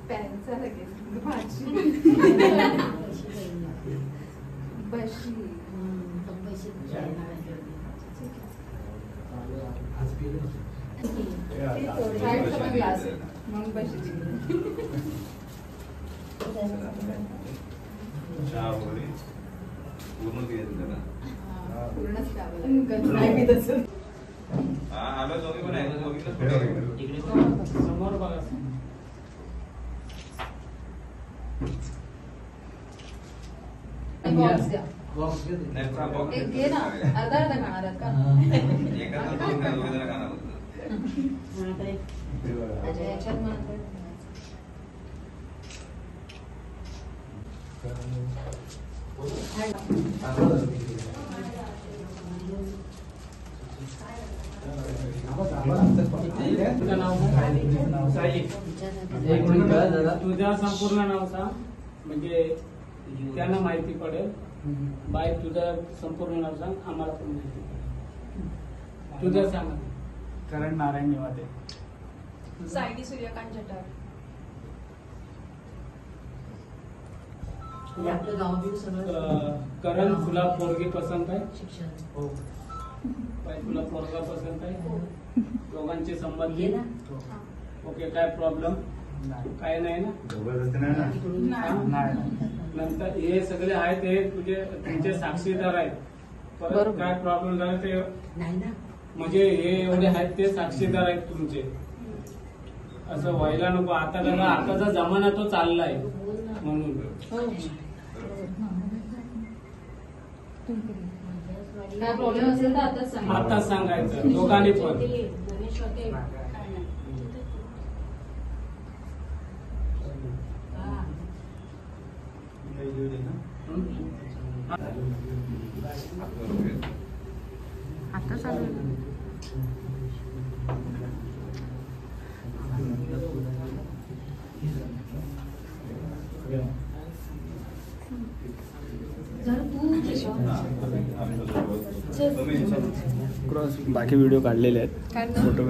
पॅनचा लगेच भाजी बशी ग्लास मग बशीची पूर्णच समोर बघा बॉक्स द्या एक घे ना अर्धा अर्धा खाणार का तुझं संपूर्ण नाव सांग म्हणजे त्यांना माहिती पडेल. बाय तुझं संपूर्ण नाव सांग आम्हाला पण माहिती पडेल. तुझं सांग. करण नारायण निवाते. सायली सूर्यकांत जठार. आपलं गाव बिव सगळं. करण तुला पोरगी पसंत आहे. शिक्षण हो. बाय तुला पोरगा पसंत आहे. दोघांचे संबंध घे ना. ओके काय प्रॉब्लेम काय नाही ना. नंतर हे सगळे आहेत ते तुमचे साक्षीदार आहेत. परत काय प्रॉब्लेम झाला ते नाही ना म्हणजे हे एवढे आहेत ते साक्षीदार आहेत तुमचे. असं व्हायला नको. आता कसं आताचा जमाना तो चाललाय म्हणून काय प्रॉब्लेम असेल तर आता सांगायचं दोघांनी पण. आता चालू बाकी व्हिडिओ काढलेले आहेत फोटो.